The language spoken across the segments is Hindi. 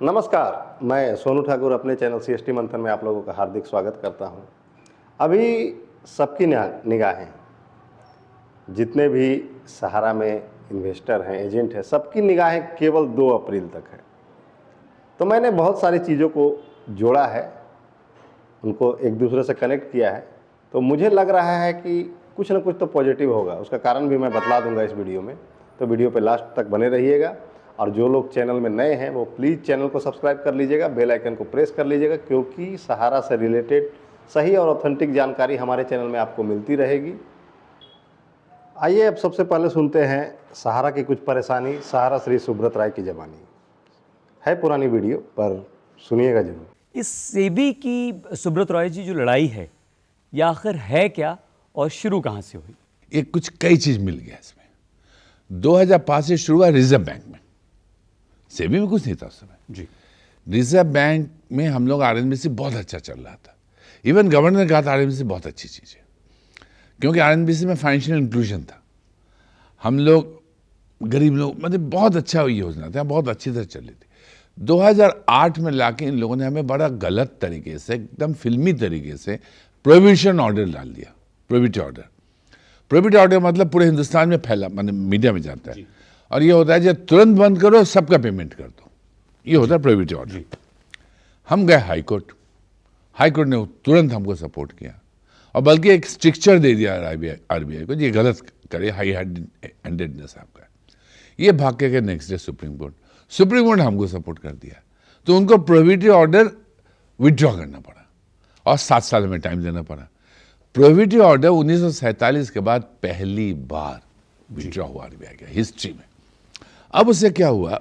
नमस्कार, मैं सोनू ठाकुर अपने चैनल CST मंथन में आप लोगों का हार्दिक स्वागत करता हूं। अभी सबकी निगाहें जितने भी सहारा में इन्वेस्टर हैं, एजेंट हैं, सबकी निगाहें केवल 2 अप्रैल तक है। तो मैंने बहुत सारी चीज़ों को जोड़ा है, उनको एक दूसरे से कनेक्ट किया है। तो मुझे लग रहा है कि कुछ ना कुछ तो पॉजिटिव होगा। उसका कारण भी मैं बतला दूंगा इस वीडियो में। तो वीडियो पे लास्ट तक बने रहिएगा। और जो लोग चैनल में नए हैं वो प्लीज़ चैनल को सब्सक्राइब कर लीजिएगा, बेल आइकन को प्रेस कर लीजिएगा, क्योंकि सहारा से रिलेटेड सही और ऑथेंटिक जानकारी हमारे चैनल में आपको मिलती रहेगी। आइए अब सबसे पहले सुनते हैं सहारा की कुछ परेशानी, सहारा श्री सुब्रत राय की ज़बानी। है पुरानी वीडियो पर सुनिएगा जरूर। इस सेबी की सुब्रत रॉय जी जो लड़ाई है, ये आखिर है क्या और शुरू कहाँ से हुई? ये कुछ कई चीज मिल गया इसमें। 2005 से शुरू हुआ रिजर्व बैंक में, सेबी में कुछ नहीं था उस समय जी। रिजर्व बैंक में हम लोग आरएनबीसी बहुत अच्छा चल रहा था। इवन गवर्नर ने कहा था आरएनबीसी बहुत अच्छी चीज है, क्योंकि आरएनबीसी में फाइनेंशियल इंक्लूजन था। हम लोग गरीब लोग, मतलब बहुत अच्छा योजना था, बहुत अच्छी तरह चल रही थी। 2008 में लाके इन लोगों ने हमें बड़ा गलत तरीके से, एकदम फिल्मी तरीके से प्रोहिबिशन ऑर्डर डाल दिया। प्रोहिबिट ऑर्डर मतलब पूरे हिंदुस्तान में फैला, मतलब मीडिया में जाता है। और ये होता है जब तुरंत बंद करो सबका पेमेंट कर दो, ये होता है प्रोहिबिट ऑर्डर। हम गए हाईकोर्ट ने तुरंत हमको सपोर्ट किया और बल्कि एक स्ट्रिक्चर दे दिया आरबीआई को, ये गलत करे, हाई हैंडेडनेस आपका। ये भाग के नेक्स्ट डे सुप्रीम कोर्ट हमको सपोर्ट कर दिया। तो उनको प्रोहिबिटिव ऑर्डर विड्रॉ करना पड़ा और 7 साल में टाइम देना पड़ा। प्रोहिबिटिव ऑर्डर 1947 के बाद पहली बार विड्रॉ हुआ आरबीआई के हिस्ट्री में। अब उससे क्या हुआ,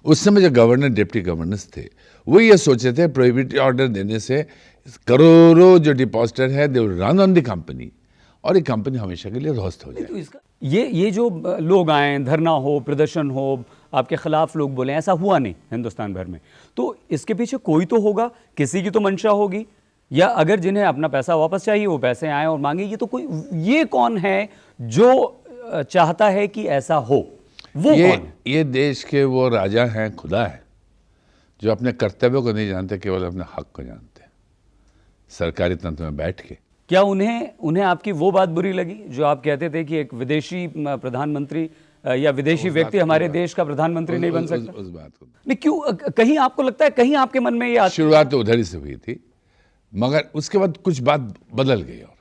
उस समय जो गवर्नर डिप्टी गवर्नर्स थे वो ये सोचे थे प्रोहिबिटिव ऑर्डर देने से करोड़ों जो डिपॉजिटर है they will run on the company और ये कंपनी हमेशा के लिए ध्वस्त हो जाए। तो इसका ये जो लोग आए, धरना हो, प्रदर्शन हो, आपके खिलाफ लोग बोले, ऐसा हुआ नहीं हिंदुस्तान भर में। तो इसके पीछे कोई तो होगा, किसी की तो मंशा होगी, या अगर जिन्हें अपना पैसा वापस चाहिए वो पैसे आए और मांगे। ये कौन है जो चाहता है कि ऐसा हो? वो कौन है? ये देश के वो राजा हैं, खुदा है, जो अपने कर्तव्य को नहीं जानते, केवल अपने हक को जानते हैं सरकारी तंत्र में बैठ के। क्या उन्हें आपकी वो बात बुरी लगी जो आप कहते थे कि एक विदेशी प्रधानमंत्री या विदेशी व्यक्ति हमारे देश का प्रधानमंत्री नहीं बन सकता? उस बात को नहीं, क्यों? कहीं आपको लगता है, कहीं आपके मन में ये शुरुआत तो उधर ही से हुई थी, मगर उसके बाद कुछ बात बदल गई और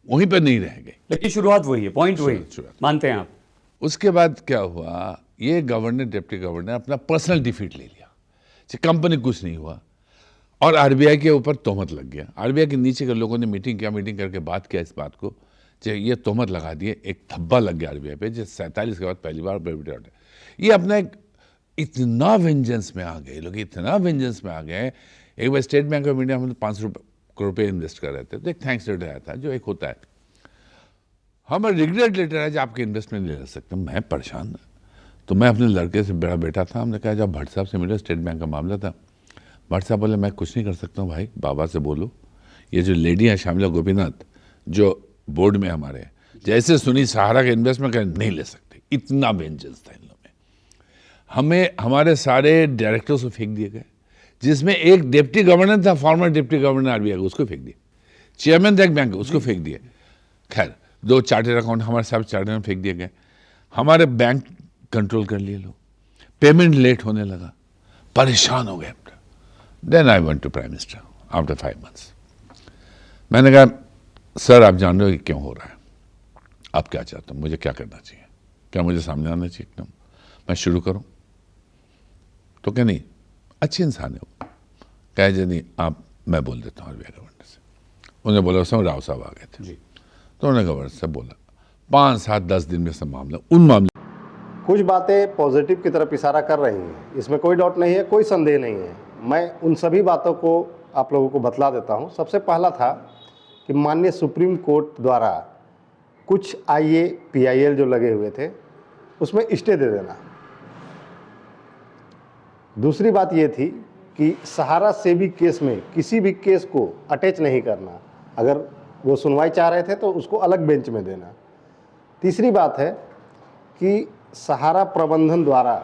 वहीं पर नहीं रह गई। लेकिन शुरुआत वही है, पॉइंट वही मानते हैं आप? उसके बाद क्या हुआ, ये गवर्नर डिप्टी गवर्नर अपना पर्सनल डिफीट ले लिया, कंपनी कुछ नहीं हुआ और आरबीआई के ऊपर तोहमत लग गया। आरबीआई के नीचे के लोगों ने मीटिंग करके बात किया इस बात को, ये तोहमत लगा दिए, एक थब्बा लग गया आरबीआई पे, जो 47 के बाद पहली बार प्रोहिबिटिव ऑर्डर। ये अपना एक इतना वेंजेंस में आ गए लोग, इतना वेंजेंस में आ गए। एक बार स्टेट बैंक ऑफ इंडिया में 500 करोड़ रुपये इन्वेस्ट कर रहे थे, तो एक थैंक्स लेटर आया था, जो एक होता है, हमारा रिग्रेट लेटर है जो आपके इन्वेस्टमेंट नहीं ले सकते। मैं परेशान, तो मैं अपने लड़के से, बड़ा बेटा था, हमने कहा जब भट्ट साहब से मिले, स्टेट बैंक का मामला था। भट्ट साहब बोले मैं कुछ नहीं कर सकता हूँ भाई, बाबा से बोलो। ये जो लेडी है श्यामला गोपीनाथ जो बोर्ड में हमारे, जैसे सुनी सहारा के इन्वेस्टमेंट कर नहीं ले सकते, इतना वेंजेंस था इन लोगों में। हमें हमारे सारे डायरेक्टर्स को फेंक दिए गए, जिसमें एक डिप्टी गवर्नर था, फॉर्मर डिप्टी गवर्नर आरबीआई का, उसको फेंक दिए। चेयरमैन था एक बैंक, उसको फेंक दिए। खैर 2 चार्टर्ड अकाउंट हमारे साथ चार्टर में फेंक दिए गए। हमारे बैंक कंट्रोल कर लिए लोग, पेमेंट लेट होने लगा, परेशान हो गए। Then I went to prime minister after 5 months। मैंने कहा सर आप जान रहे हो कि क्यों हो रहा है, आप क्या चाहते हो, मुझे क्या करना चाहिए, क्या मुझे सामने आना चाहिए, एकदम मैं शुरू करूं? तो क्या नहीं, अच्छे इंसान है वो, कहे जी नहीं आप, मैं बोल देता हूँ आरबीआई गवर्नर से। उन्होंने बोला उस समय राव साहब आ गए थे जी। तो उन्होंने गवर्नर से बोला 5, 7, 10 दिन में सब मामला, उन मामले कुछ बातें पॉजिटिव की तरफ इशारा कर रही हैं, इसमें कोई डाउट नहीं है, कोई संदेह नहीं है। मैं उन सभी बातों को आप लोगों को बतला देता हूं। सबसे पहला था कि माननीय सुप्रीम कोर्ट द्वारा कुछ PIL जो लगे हुए थे उसमें स्टे दे देना। दूसरी बात ये थी कि सहारा सेबी केस में किसी भी केस को अटैच नहीं करना, अगर वो सुनवाई चाह रहे थे तो उसको अलग बेंच में देना। तीसरी बात है कि सहारा प्रबंधन द्वारा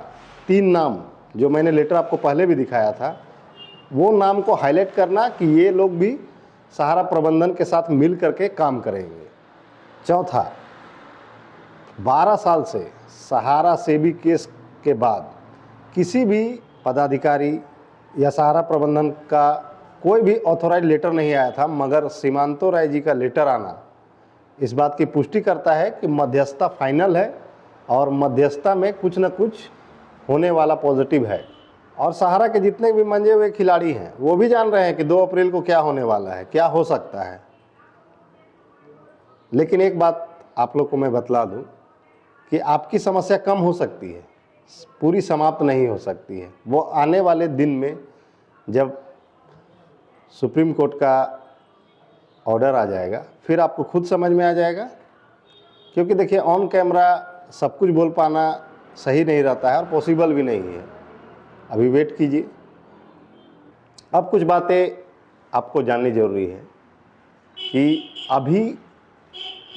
3 नाम जो मैंने लेटर आपको पहले भी दिखाया था, वो नाम को हाईलाइट करना कि ये लोग भी सहारा प्रबंधन के साथ मिल करके काम करेंगे। चौथा, 12 साल से सहारा सेबी केस के बाद किसी भी पदाधिकारी या सहारा प्रबंधन का कोई भी ऑथोराइज लेटर नहीं आया था, मगर सीमांतो राय जी का लेटर आना इस बात की पुष्टि करता है कि मध्यस्थता फाइनल है और मध्यस्थता में कुछ न कुछ होने वाला पॉजिटिव है। और सहारा के जितने भी मंजे हुए खिलाड़ी हैं वो भी जान रहे हैं कि 2 अप्रैल को क्या होने वाला है, क्या हो सकता है। लेकिन एक बात आप लोग को मैं बतला दूं कि आपकी समस्या कम हो सकती है, पूरी समाप्त नहीं हो सकती है। वो आने वाले दिन में जब सुप्रीम कोर्ट का ऑर्डर आ जाएगा फिर आपको खुद समझ में आ जाएगा। क्योंकि देखिए, ऑन कैमरा सब कुछ बोल पाना सही नहीं रहता है और पॉसिबल भी नहीं है। अभी वेट कीजिए। अब कुछ बातें आपको जाननी ज़रूरी है कि अभी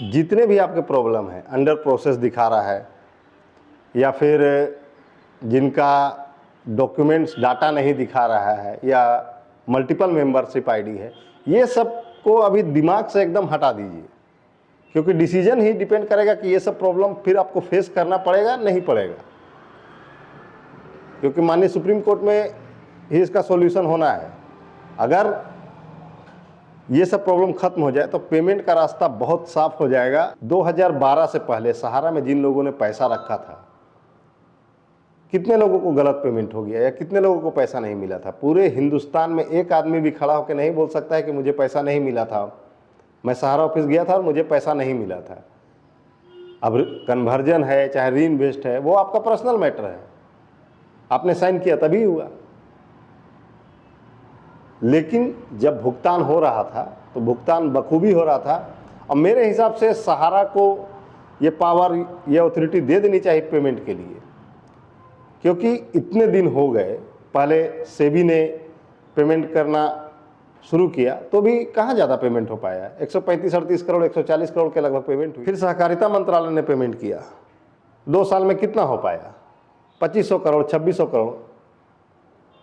जितने भी आपके प्रॉब्लम हैं, अंडर प्रोसेस दिखा रहा है या फिर जिनका डॉक्यूमेंट्स डाटा नहीं दिखा रहा है या मल्टीपल मेंबरशिप आईडी है, ये सब को अभी दिमाग से एकदम हटा दीजिए। क्योंकि डिसीजन ही डिपेंड करेगा कि ये सब प्रॉब्लम फिर आपको फेस करना पड़ेगा नहीं पड़ेगा। क्योंकि माननीय सुप्रीम कोर्ट में ही इसका सॉल्यूशन होना है। अगर ये सब प्रॉब्लम खत्म हो जाए तो पेमेंट का रास्ता बहुत साफ हो जाएगा। 2012 से पहले सहारा में जिन लोगों ने पैसा रखा था, कितने लोगों को गलत पेमेंट हो गया या कितने लोगों को पैसा नहीं मिला था? पूरे हिंदुस्तान में एक आदमी भी खड़ा होकर नहीं बोल सकता है कि मुझे पैसा नहीं मिला था, मैं सहारा ऑफिस गया था और मुझे पैसा नहीं मिला था। अब कन्वर्जन है चाहे री इन्वेस्ट है, वो आपका पर्सनल मैटर है, आपने साइन किया तभी हुआ। लेकिन जब भुगतान हो रहा था तो भुगतान बखूबी हो रहा था। और मेरे हिसाब से सहारा को ये पावर, ये अथॉरिटी दे देनी चाहिए पेमेंट के लिए। क्योंकि इतने दिन हो गए, पहले सेबी ने पेमेंट करना शुरू किया तो भी कहाँ ज़्यादा पेमेंट हो पाया। 135-38 करोड़ 140 करोड़ के लगभग पेमेंट हुई। फिर सहकारिता मंत्रालय ने पेमेंट किया, 2 साल में कितना हो पाया? 2500 करोड़ 2600 करोड़।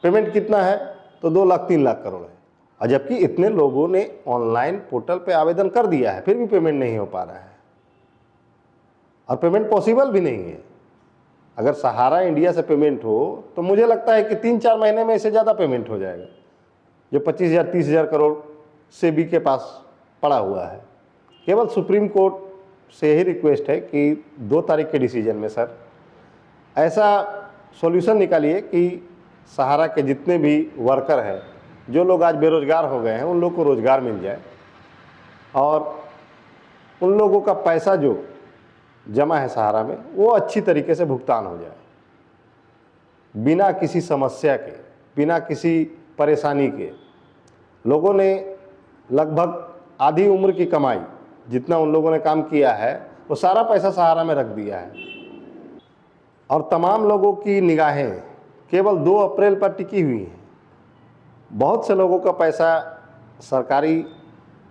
पेमेंट कितना है? तो 2 लाख 3 लाख करोड़ है। और जबकि इतने लोगों ने ऑनलाइन पोर्टल पे आवेदन कर दिया है, फिर भी पेमेंट नहीं हो पा रहा है और पेमेंट पॉसिबल भी नहीं है। अगर सहारा इंडिया से पेमेंट हो तो मुझे लगता है कि 3-4 महीने में इससे ज़्यादा पेमेंट हो जाएगा। जो 25,000-30,000 करोड़ सेबी के पास पड़ा हुआ है, केवल सुप्रीम कोर्ट से ही रिक्वेस्ट है कि 2 तारीख के डिसीजन में सर ऐसा सॉल्यूशन निकालिए कि सहारा के जितने भी वर्कर हैं, जो लोग आज बेरोजगार हो गए हैं, उन लोगों को रोजगार मिल जाए और उन लोगों का पैसा जो जमा है सहारा में वो अच्छी तरीके से भुगतान हो जाए, बिना किसी समस्या के, बिना किसी परेशानी के। लोगों ने लगभग आधी उम्र की कमाई, जितना उन लोगों ने काम किया है, वो सारा पैसा सहारा में रख दिया है और तमाम लोगों की निगाहें केवल 2 अप्रैल पर टिकी हुई हैं। बहुत से लोगों का पैसा सरकारी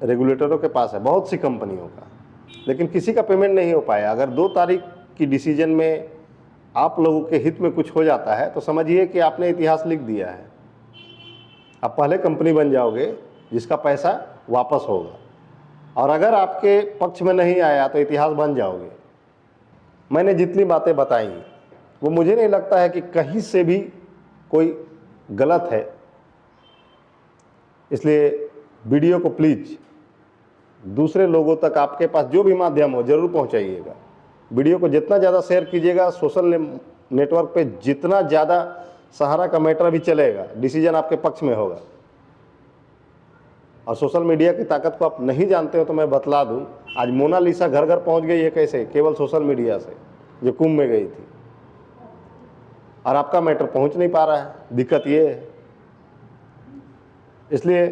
रेगुलेटरों के पास है, बहुत सी कंपनियों का, लेकिन किसी का पेमेंट नहीं हो पाया। अगर 2 तारीख की डिसीजन में आप लोगों के हित में कुछ हो जाता है तो समझिए कि आपने इतिहास लिख दिया है। आप पहले कंपनी बन जाओगे जिसका पैसा वापस होगा और अगर आपके पक्ष में नहीं आया तो इतिहास बन जाओगे। मैंने जितनी बातें बताई वो मुझे नहीं लगता है कि कहीं से भी कोई गलत है। इसलिए वीडियो को प्लीज़ दूसरे लोगों तक, आपके पास जो भी माध्यम हो, ज़रूर पहुंचाइएगा। वीडियो को जितना ज़्यादा शेयर कीजिएगा, सोशल नेटवर्क पे जितना ज़्यादा सहारा का मैटर भी चलेगा, डिसीजन आपके पक्ष में होगा। और सोशल मीडिया की ताकत को आप नहीं जानते हो तो मैं बतला दूं, आज मोनालिसा घर घर पहुंच गई है कैसे? केवल सोशल मीडिया से, जो कुंभ में गई थी। और आपका मैटर पहुंच नहीं पा रहा है, दिक्कत ये है। इसलिए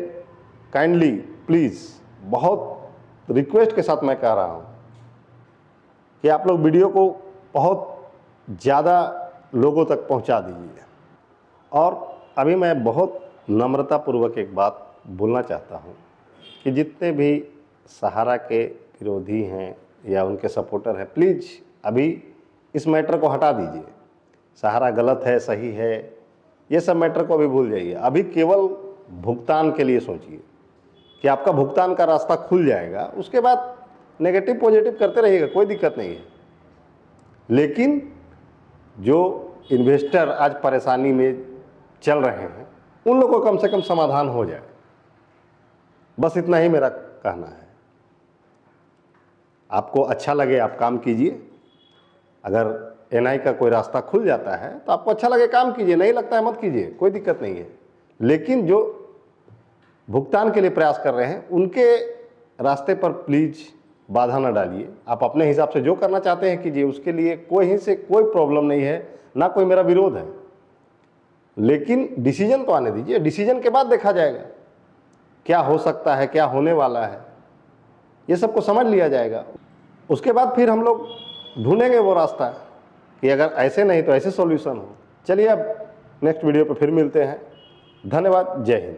काइंडली प्लीज़, बहुत रिक्वेस्ट के साथ मैं कह रहा हूं कि आप लोग वीडियो को बहुत ज़्यादा लोगों तक पहुंचा दीजिए। और अभी मैं बहुत नम्रतापूर्वक एक बात बोलना चाहता हूं कि जितने भी सहारा के विरोधी हैं या उनके सपोर्टर हैं, प्लीज़ अभी इस मैटर को हटा दीजिए। सहारा गलत है, सही है, ये सब मैटर को अभी भूल जाइए। अभी केवल भुगतान के लिए सोचिए कि आपका भुगतान का रास्ता खुल जाएगा, उसके बाद नेगेटिव पॉजिटिव करते रहिएगा, कोई दिक्कत नहीं है। लेकिन जो इन्वेस्टर आज परेशानी में चल रहे हैं उन लोगों को कम से कम समाधान हो जाए, बस इतना ही मेरा कहना है। आपको अच्छा लगे आप काम कीजिए, अगर एनआई का कोई रास्ता खुल जाता है तो आपको अच्छा लगे काम कीजिए, नहीं लगता है मत कीजिए, कोई दिक्कत नहीं है। लेकिन जो भुगतान के लिए प्रयास कर रहे हैं उनके रास्ते पर प्लीज़ बाधा न डालिए। आप अपने हिसाब से जो करना चाहते हैं कीजिए, उसके लिए कोई से कोई प्रॉब्लम नहीं है, ना कोई मेरा विरोध है। लेकिन डिसीजन तो आने दीजिए, डिसीजन के बाद देखा जाएगा क्या हो सकता है, क्या होने वाला है, ये सबको समझ लिया जाएगा। उसके बाद फिर हम लोग ढूंढेंगे वो रास्ता कि अगर ऐसे नहीं तो ऐसे सॉल्यूशन हो। चलिए अब नेक्स्ट वीडियो पे फिर मिलते हैं। धन्यवाद। जय हिंद।